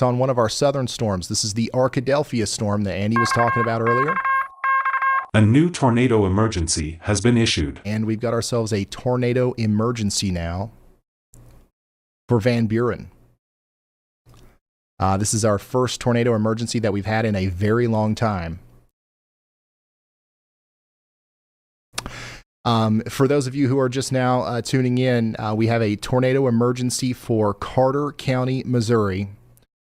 It's on one of our southern storms. This is the Arkadelphia storm that Andy was talking about earlier. A new tornado emergency has been issued. And we've got ourselves a tornado emergency now for Van Buren. This is our first tornado emergency that we've had in a very long time. For those of you who are just now tuning in, we have a tornado emergency for Carter County, Missouri.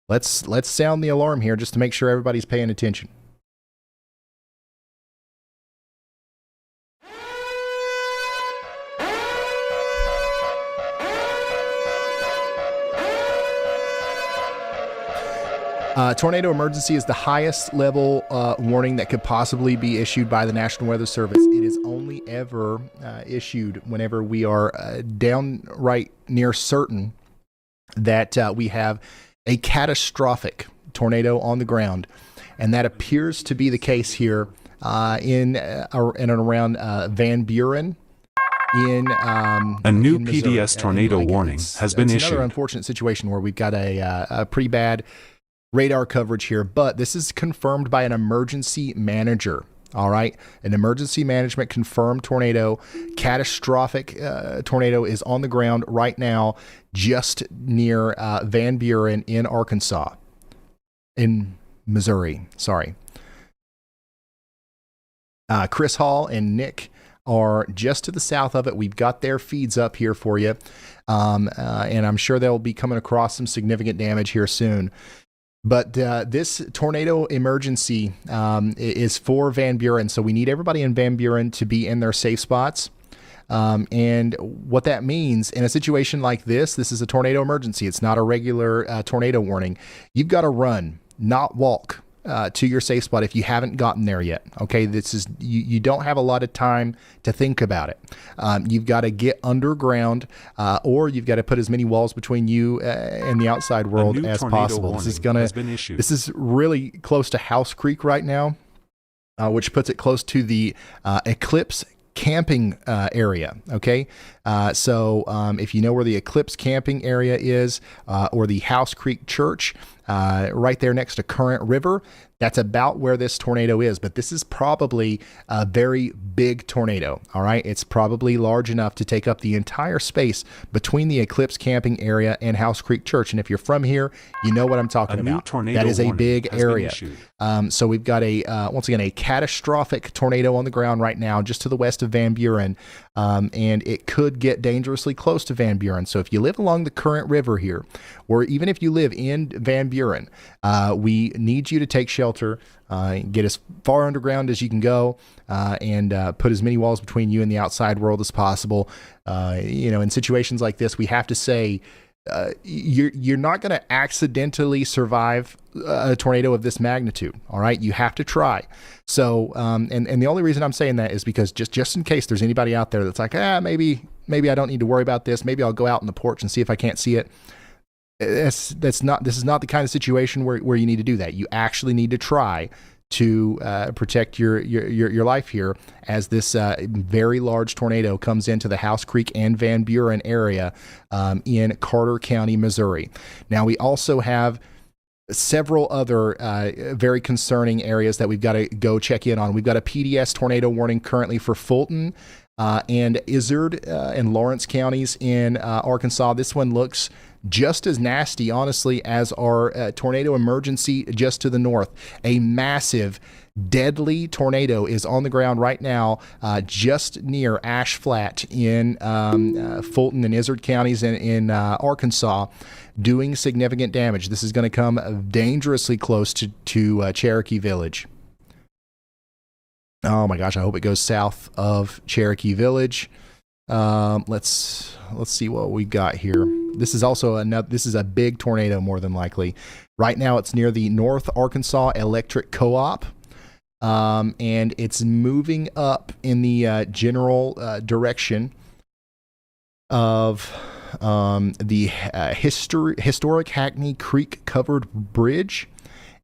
Let's sound the alarm here just to make sure everybody's paying attention. Tornado emergency is the highest level warning that could possibly be issued by the National Weather Service. It is only ever issued whenever we are downright near certain that we have a catastrophic tornado on the ground. And that appears to be the case here in and around Van Buren. A new PDS tornado warning has been issued. It's another unfortunate situation where we've got a pretty bad radar coverage here, but this is confirmed by an emergency manager. All right, an emergency management confirmed tornado, catastrophic tornado is on the ground right now, just near Van Buren in Arkansas, in Missouri. Sorry. Chris Hall and Nick are just to the south of it. We've got their feeds up here for you, and I'm sure they'll be coming across some significant damage here soon. But this tornado emergency is for Van Buren, so we need everybody in Van Buren to be in their safe spots. And what that means in a situation like this is a tornado emergency. It's not a regular tornado warning. You've got to run, not walk. To your safe spot if you haven't gotten there yet. Okay, this is you don't have a lot of time to think about it. You've got to get underground, or you've got to put as many walls between you and the outside world as possible. This is really close to House Creek right now, which puts it close to the Eclipse camping area. Okay, so if you know where the Eclipse camping area is, or the House Creek Church, right there next to Current River, that's about where this tornado is. But this is probably a very big tornado. All right, it's probably large enough to take up the entire space between the Eclipse camping area and House Creek Church. And if you're from here, you know what I'm talking about. That is a big area. So we've got once again a catastrophic tornado on the ground right now, just to the west of Van Buren, and it could get dangerously close to Van Buren. So if you live along the Current River here, or even if you live in Van Buren, we need you to take shelter, get as far underground as you can go, and put as many walls between you and the outside world as possible. In situations like this, we have to say, you're not going to accidentally survive a tornado of this magnitude. All right, you have to try. So, and the only reason I'm saying that is because just in case there's anybody out there that's like, maybe I don't need to worry about this. Maybe I'll go out on the porch and see if I can't see it. This is not the kind of situation where you need to do that. You actually need to try to protect your life here as this very large tornado comes into the House Creek and Van Buren area in Carter County, Missouri. Now, we also have several other very concerning areas that we've got to go check in on. We've got a PDS tornado warning currently for Fulton and Izard and Lawrence counties in Arkansas. This one looks just as nasty, honestly, as our tornado emergency just to the north. A massive, deadly tornado is on the ground right now, just near Ash Flat in Fulton and Izard counties in Arkansas, doing significant damage. This is going to come dangerously close to Cherokee Village. Oh my gosh, I hope it goes south of Cherokee Village. Let's see what we got here. This is also this is a big tornado, more than likely. Right now it's near the North Arkansas Electric Co-op. And it's moving up in the general direction of the historic Hackney Creek covered bridge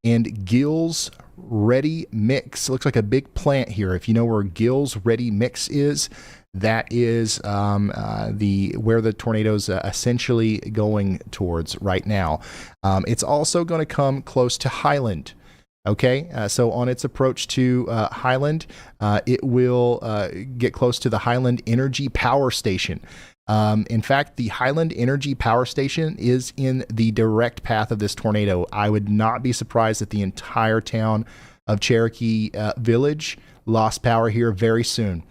and Gills Ready Mix. It looks like a big plant here. If you know where Gills Ready Mix is, That is where the tornado's essentially going towards right now. It's also going to come close to Highland. Okay, so on its approach to Highland, it will get close to the Highland Energy Power Station. In fact, the Highland Energy Power Station is in the direct path of this tornado. I would not be surprised that the entire town of Cherokee Village lost power here very soon.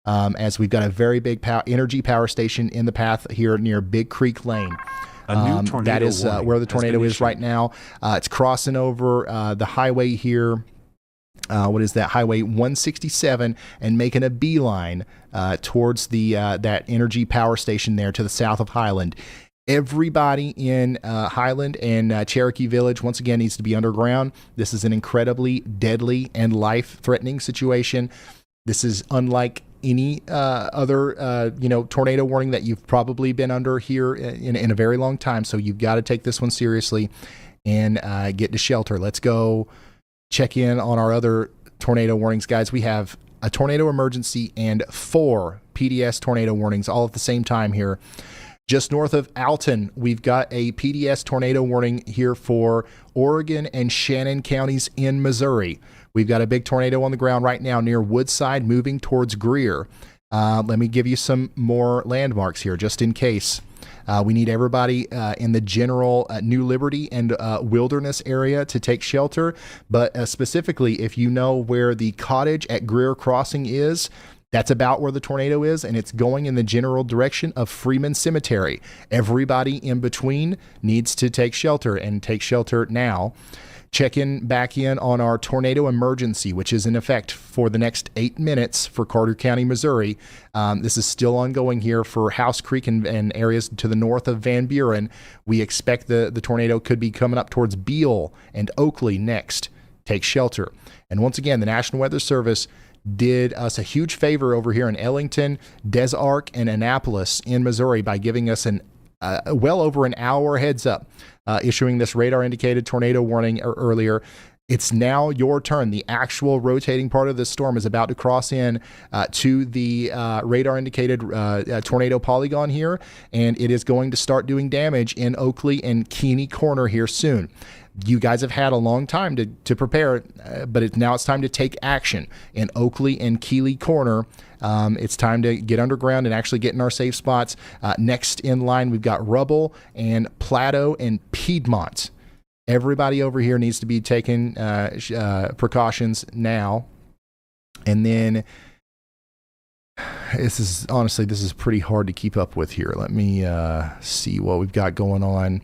As we've got a very big energy power station in the path here near Big Creek Lane. That is where the tornado is right now. It's crossing over the highway here. What is that? Highway 167, and making a beeline towards the that energy power station there to the south of Highland. Everybody in Highland and Cherokee Village, once again, needs to be underground. This is an incredibly deadly and life-threatening situation. This is unlike any other tornado warning that you've probably been under here in a very long time. So you've got to take this one seriously and get to shelter. Let's go check in on our other tornado warnings, guys. We have a tornado emergency and 4 PDS tornado warnings all at the same time here. Just north of Alton, we've got a PDS tornado warning here for Oregon and Shannon counties in Missouri. We've got a big tornado on the ground right now near Woodside, moving towards Greer. Let me give you some more landmarks here, just in case. We need everybody in the general New Liberty and Wilderness area to take shelter. But specifically, if you know where the cottage at Greer Crossing is, that's about where the tornado is, and it's going in the general direction of Freeman Cemetery. Everybody in between needs to take shelter, and take shelter now. Check back in on our tornado emergency, which is in effect for the next 8 minutes for Carter County, Missouri. This is still ongoing here for House Creek and areas to the north of Van Buren. We expect the tornado could be coming up towards Beale and Oakley next. Take shelter. And once again, the National Weather Service did us a huge favor over here in Ellington, Des Arc, and Annapolis in Missouri by giving us an well over an hour heads up, issuing this radar indicated tornado warning earlier. It's now your turn. The actual rotating part of the storm is about to cross in to the radar indicated tornado polygon here, and it is going to start doing damage in Oakley and Keeney Corner here soon. You guys have had a long time to prepare, but now it's time to take action. In Oakley and Keeley Corner, it's time to get underground and actually get in our safe spots. Next in line, we've got Rubble and Plateau and Piedmont. Everybody over here needs to be taking precautions now. And then this is pretty hard to keep up with here. Let me see what we've got going on.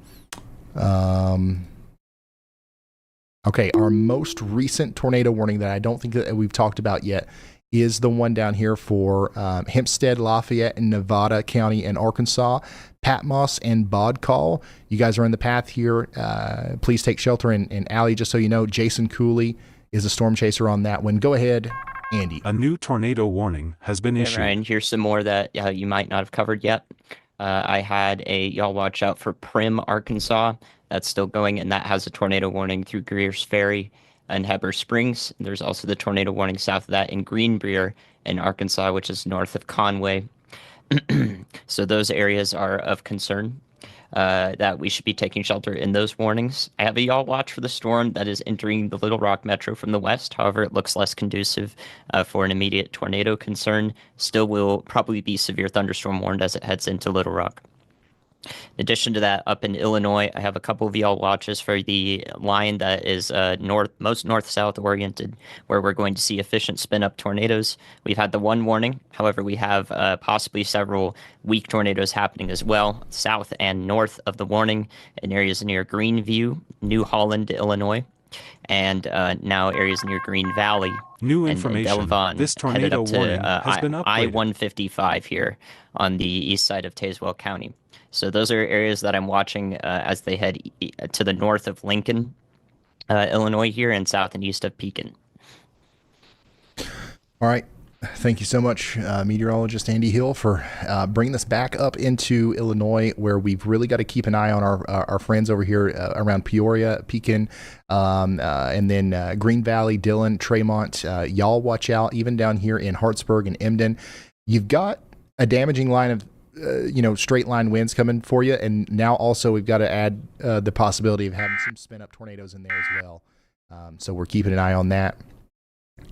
Okay, our most recent tornado warning that I don't think that we've talked about yet is the one down here for Hempstead, Lafayette, and Nevada County and Arkansas, Patmos and Bodcall. You guys are in the path here. Please take shelter. And Allie, just so you know, Jason Cooley is a storm chaser on that one. Go ahead, Andy. A new tornado warning has been issued. Ryan, here's some more that you might not have covered yet. I had y'all watch out for Primm, Arkansas. That's still going, and that has a tornado warning through Greer's Ferry and Heber Springs. There's also the tornado warning south of that in Greenbrier in Arkansas, which is north of Conway. So those areas are of concern that we should be taking shelter in those warnings. I have a y'all watch for the storm that is entering the Little Rock Metro from the west. However, it looks less conducive for an immediate tornado concern. Still will probably be severe thunderstorm warned as it heads into Little Rock. In addition to that, up in Illinois, I have a couple of y'all watches for the line that is most north-south oriented, where we're going to see efficient spin-up tornadoes. We've had the one warning. However, we have possibly several weak tornadoes happening as well, south and north of the warning in areas near Greenview, New Holland, Illinois, and now areas near Green Valley. New information. This tornado warning has been upgraded. I-155 here on the east side of Tazewell County. So those are areas that I'm watching as they head to the north of Lincoln, Illinois here, and south and east of Pekin. All right. Thank you so much, meteorologist Andy Hill, for bringing us back up into Illinois, where we've really got to keep an eye on our friends over here around Peoria, Pekin, and then Green Valley, Dillon, Tremont. Y'all watch out, even down here in Hartsburg and Emden. You've got a damaging line of straight line winds coming for you, and now also we've got to add the possibility of having some spin up tornadoes in there as well. So we're keeping an eye on that,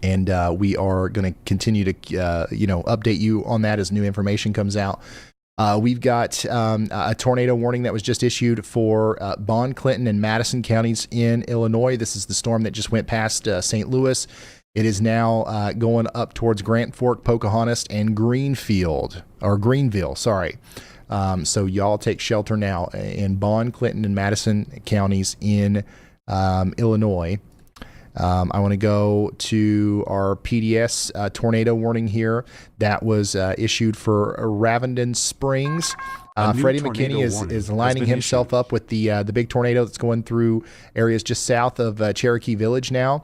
and we are going to continue to update you on that as new information comes out. We've got a tornado warning that was just issued for Bond, Clinton, and Madison counties in Illinois. This is the storm that just went past St. Louis. It is now going up towards Grand Fork, Pocahontas, and Greenville. Sorry. So y'all take shelter now in Bond, Clinton, and Madison counties in Illinois. I want to go to our PDS tornado warning here that was issued for Ravenden Springs. Freddie McKinney is lining himself up with the big tornado that's going through areas just south of Cherokee Village now.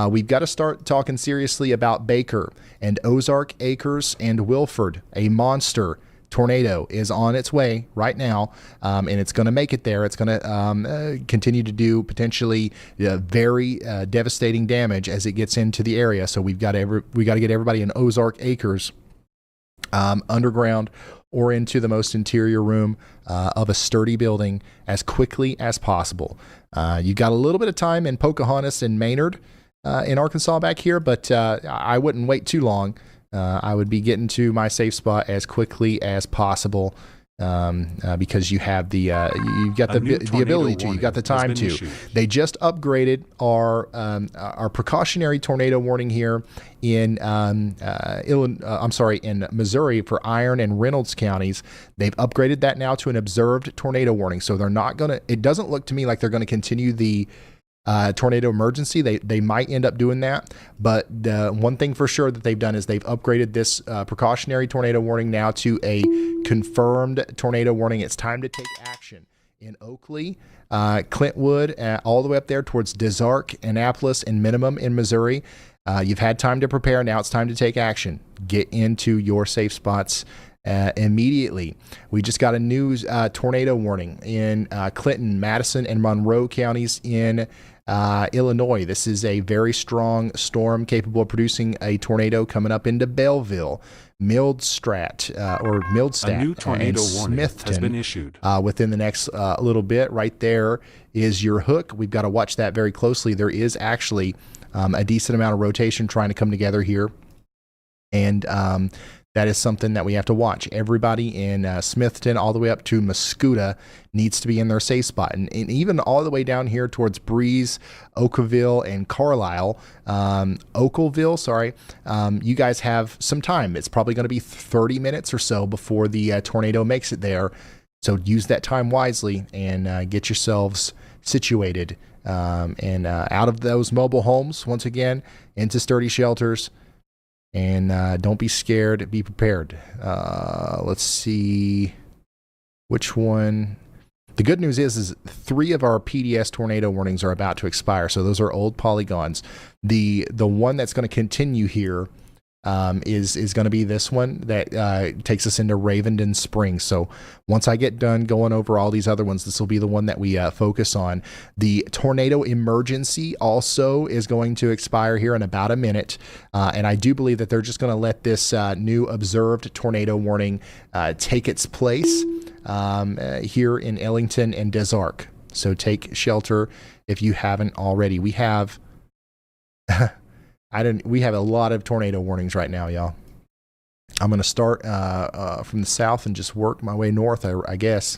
We've got to start talking seriously about Baker and Ozark Acres and Wilford. A monster tornado is on its way right now, and it's going to make it there. It's going to continue to do potentially very devastating damage as it gets into the area. So we got to get everybody in Ozark Acres underground or into the most interior room of a sturdy building as quickly as possible. You got a little bit of time in Pocahontas and Maynard in Arkansas back here, but I wouldn't wait too long. I would be getting to my safe spot as quickly as possible because you have you've got the ability to, you've got the time to. Issued. They just upgraded our precautionary tornado warning here in in Missouri for Iron and Reynolds counties. They've upgraded that now to an observed tornado warning. So they're not gonna. It doesn't look to me like they're going to continue the tornado emergency. They might end up doing that, but the one thing for sure that they've done is they've upgraded this precautionary tornado warning now to a confirmed tornado warning. It's time to take action in Oakley, Clintwood, all the way up there towards Dysart, Annapolis, and Minimum in Missouri. You've had time to prepare. Now it's time to take action. Get into your safe spots immediately. We just got a new tornado warning in Clinton, Madison, and Monroe counties in Illinois. This is a very strong storm capable of producing a tornado coming up into Belleville, Mildstadt, A new tornado warning Smithton has been issued. Within the next little bit. Right there is your hook. We've got to watch that very closely. There is actually a decent amount of rotation trying to come together here, and that is something that we have to watch. Everybody in Smithton all the way up to Mascoutah needs to be in their safe spot. And even all the way down here towards Breeze, Oakville, and Carlisle, you guys have some time. It's probably going to be 30 minutes or so before the tornado makes it there. So use that time wisely and get yourselves situated and out of those mobile homes, once again, into sturdy shelters. And don't be scared. Be prepared. Let's see which one. The good news is 3 of our PDS tornado warnings are about to expire. So those are old polygons. The one that's going to continue here is going to be this one that takes us into Ravenden Springs. So once I get done going over all these other ones, this will be the one that we focus on. The tornado emergency also is going to expire here in about a minute. And I do believe that they're just going to let this new observed tornado warning take its place here in Ellington and Dysart. So take shelter if you haven't already. We have we have a lot of tornado warnings right now, y'all. I'm going to start from the south and just work my way north, I guess.